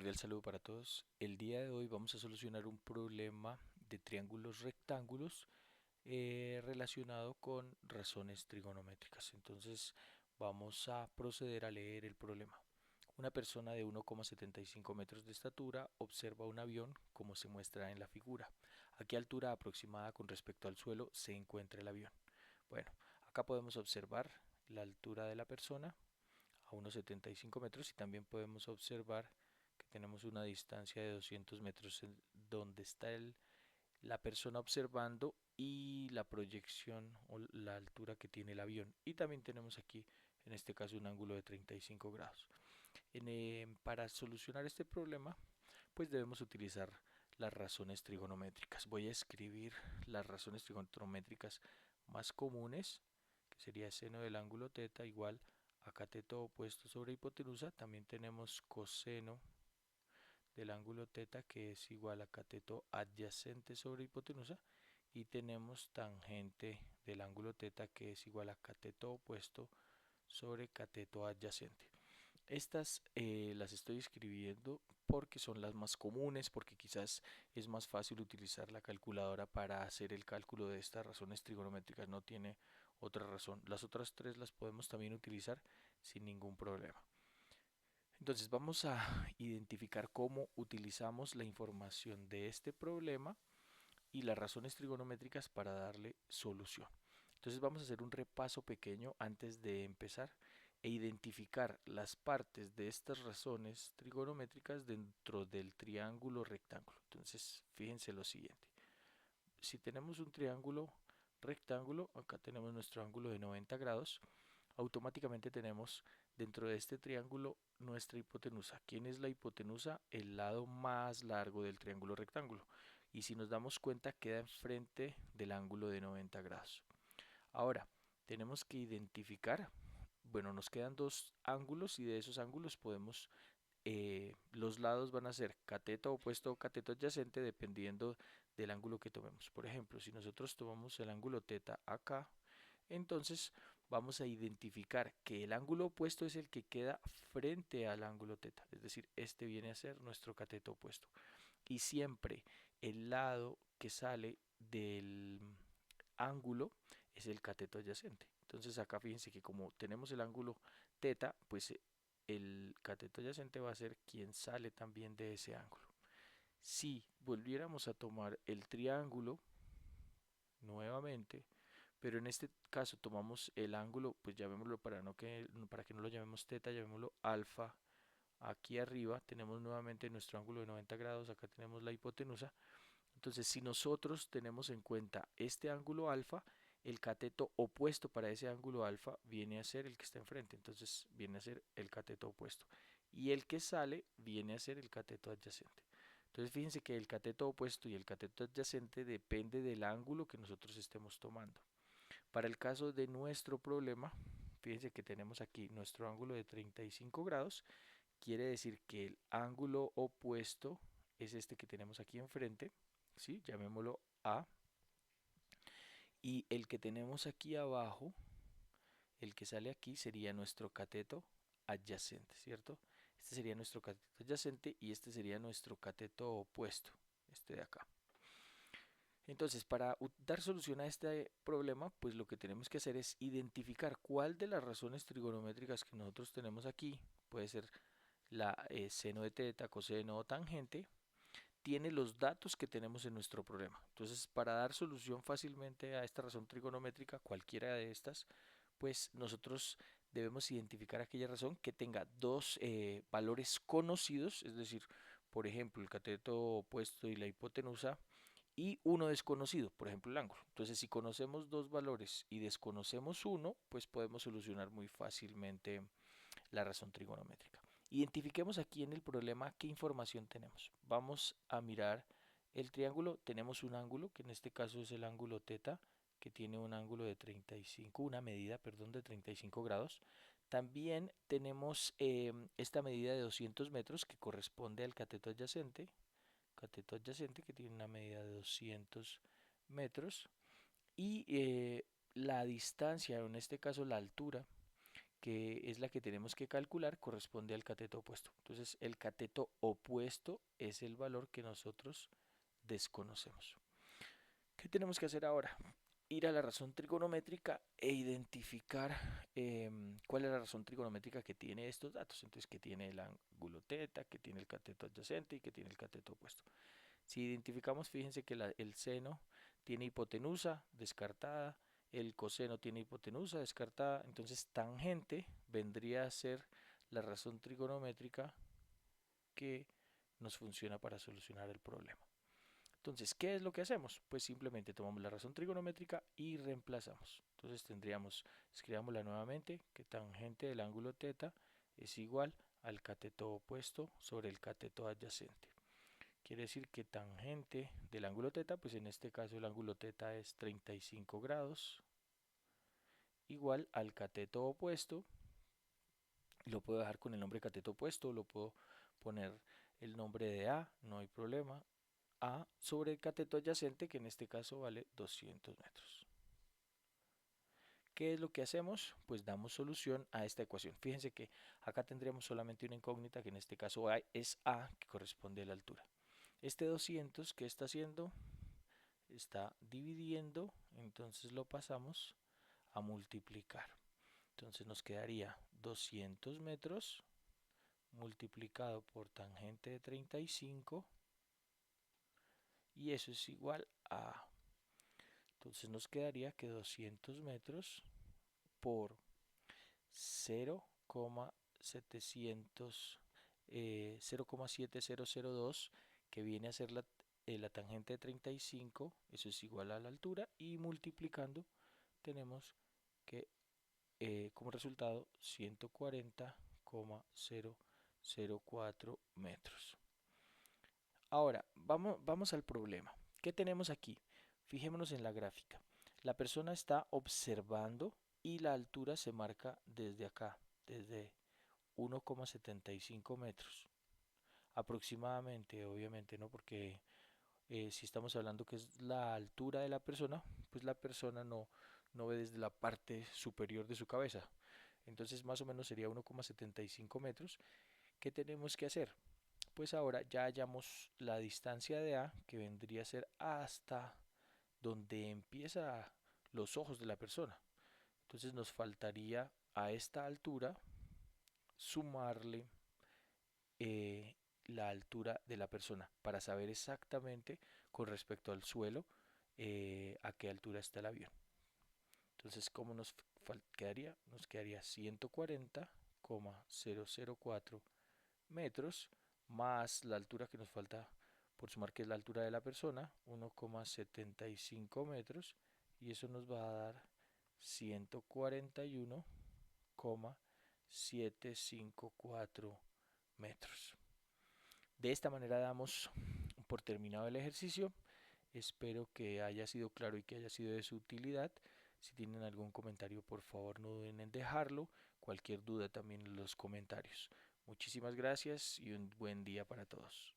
cordial saludo para todos. El día de hoy vamos a solucionar un problema de triángulos rectángulos relacionado con razones trigonométricas. Entonces vamos a proceder a leer el problema. Una persona de 1,75 metros de estatura observa un avión como se muestra en la figura. ¿A qué altura aproximada con respecto al suelo se encuentra el avión? Bueno, acá podemos observar la altura de la persona a unos 75 metros y también podemos observar que tenemos una distancia de 200 metros en donde está la persona observando y la proyección o la altura que tiene el avión. Y también tenemos aquí, en este caso, un ángulo de 35 grados. Para solucionar este problema, pues debemos utilizar las razones trigonométricas. Voy a escribir las razones trigonométricas más comunes, que sería seno del ángulo teta igual a cateto opuesto sobre hipotenusa. También tenemos coseno del ángulo teta, que es igual a cateto adyacente sobre hipotenusa, y tenemos tangente del ángulo teta, que es igual a cateto opuesto sobre cateto adyacente. Estas las estoy escribiendo porque son las más comunes, porque quizás es más fácil utilizar la calculadora para hacer el cálculo de estas razones trigonométricas. No tiene otra razón. Las otras tres las podemos también utilizar sin ningún problema. Entonces vamos a identificar cómo utilizamos la información de este problema y las razones trigonométricas para darle solución. Entonces vamos a hacer un repaso pequeño antes de empezar e identificar las partes de estas razones trigonométricas dentro del triángulo rectángulo. Entonces fíjense lo siguiente. Si tenemos un triángulo rectángulo, acá tenemos nuestro ángulo de 90 grados, automáticamente tenemos dentro de este triángulo nuestra hipotenusa. ¿Quién es la hipotenusa? El lado más largo del triángulo rectángulo. Y si nos damos cuenta, queda enfrente del ángulo de 90 grados. Ahora, tenemos que identificar, bueno, nos quedan dos ángulos y de esos ángulos podemos, los lados van a ser cateto opuesto o cateto adyacente dependiendo del ángulo que tomemos. Por ejemplo, si nosotros tomamos el ángulo teta acá, entonces vamos a identificar que el ángulo opuesto es el que queda frente al ángulo teta, es decir, este viene a ser nuestro cateto opuesto. Y siempre el lado que sale del ángulo es el cateto adyacente. Entonces acá fíjense que como tenemos el ángulo teta, pues el cateto adyacente va a ser quien sale también de ese ángulo. Si volviéramos a tomar el triángulo nuevamente, pero en este caso tomamos el ángulo, pues llamémoslo para que no lo llamemos teta, llamémoslo alfa. Aquí arriba tenemos nuevamente nuestro ángulo de 90 grados, acá tenemos la hipotenusa. Entonces, si nosotros tenemos en cuenta este ángulo alfa, el cateto opuesto para ese ángulo alfa viene a ser el que está enfrente, entonces viene a ser el cateto opuesto. Y el que sale viene a ser el cateto adyacente. Entonces, fíjense que el cateto opuesto y el cateto adyacente depende del ángulo que nosotros estemos tomando. Para el caso de nuestro problema, fíjense que tenemos aquí nuestro ángulo de 35 grados, quiere decir que el ángulo opuesto es este que tenemos aquí enfrente, ¿sí? Llamémoslo A. Y el que tenemos aquí abajo, el que sale aquí, sería nuestro cateto adyacente, ¿cierto? Este sería nuestro cateto adyacente y este sería nuestro cateto opuesto, este de acá. Entonces, para dar solución a este problema, pues lo que tenemos que hacer es identificar cuál de las razones trigonométricas que nosotros tenemos aquí, puede ser la seno de teta, coseno o tangente, tiene los datos que tenemos en nuestro problema. Entonces, para dar solución fácilmente a esta razón trigonométrica, cualquiera de estas, pues nosotros debemos identificar aquella razón que tenga dos valores conocidos, es decir, por ejemplo, el cateto opuesto y la hipotenusa, y uno desconocido, por ejemplo, el ángulo. Entonces, si conocemos dos valores y desconocemos uno, pues podemos solucionar muy fácilmente la razón trigonométrica. Identifiquemos aquí en el problema qué información tenemos. Vamos a mirar el triángulo. Tenemos un ángulo, que en este caso es el ángulo teta, que tiene un ángulo de 35, una medida, perdón, de 35 grados. También tenemos esta medida de 200 metros que corresponde al cateto adyacente que tiene una medida de 200 metros. Y la distancia, o en este caso la altura, que es la que tenemos que calcular, corresponde al cateto opuesto. Entonces, el cateto opuesto es el valor que nosotros desconocemos. ¿Qué tenemos que hacer ahora? Ir a la razón trigonométrica e identificar cuál es la razón trigonométrica que tiene estos datos. Entonces, que tiene el ángulo teta, que tiene el cateto adyacente y que tiene el cateto opuesto. Si identificamos, fíjense que el seno tiene hipotenusa descartada, el coseno tiene hipotenusa descartada, entonces tangente vendría a ser la razón trigonométrica que nos funciona para solucionar el problema. Entonces, ¿qué es lo que hacemos? Pues simplemente tomamos la razón trigonométrica y reemplazamos. Entonces tendríamos, escribámosla nuevamente, que tangente del ángulo teta es igual al cateto opuesto sobre el cateto adyacente. Quiere decir que tangente del ángulo teta, pues en este caso el ángulo teta es 35 grados, igual al cateto opuesto. Lo puedo dejar con el nombre cateto opuesto, lo puedo poner el nombre de A, no hay problema. A sobre el cateto adyacente, que en este caso vale 200 metros. ¿Qué es lo que hacemos? Pues damos solución a esta ecuación. Fíjense que acá tendríamos solamente una incógnita, que en este caso es A, que corresponde a la altura. Este 200, ¿qué está haciendo? Está dividiendo, entonces lo pasamos a multiplicar. Entonces nos quedaría 200 metros multiplicado por tangente de 35 y eso es igual a... Entonces nos quedaría que 200 metros por 0,7002, que viene a ser la tangente de 35, eso es igual a la altura, y multiplicando tenemos que como resultado 140,004 metros. Ahora, vamos al problema. ¿Qué tenemos aquí? Fijémonos en la gráfica. La persona está observando y la altura se marca desde acá, desde 1,75 metros. Aproximadamente, obviamente, ¿no? Porque si estamos hablando que es la altura de la persona, pues la persona no ve desde la parte superior de su cabeza. Entonces más o menos sería 1,75 metros. ¿Qué tenemos que hacer? Pues ahora ya hallamos la distancia de A, que vendría a ser hasta donde empieza los ojos de la persona. Entonces nos faltaría a esta altura sumarle eh, la altura de la persona para saber exactamente con respecto al suelo a qué altura está el avión. Entonces, ¿cómo nos quedaría? Nos quedaría 140,004 metros más la altura que nos falta por sumar, que es la altura de la persona, 1,75 metros, y eso nos va a dar 141,754 metros. De esta manera damos por terminado el ejercicio. Espero que haya sido claro y que haya sido de su utilidad. Si tienen algún comentario, por favor no duden en dejarlo. Cualquier duda también en los comentarios. Muchísimas gracias y un buen día para todos.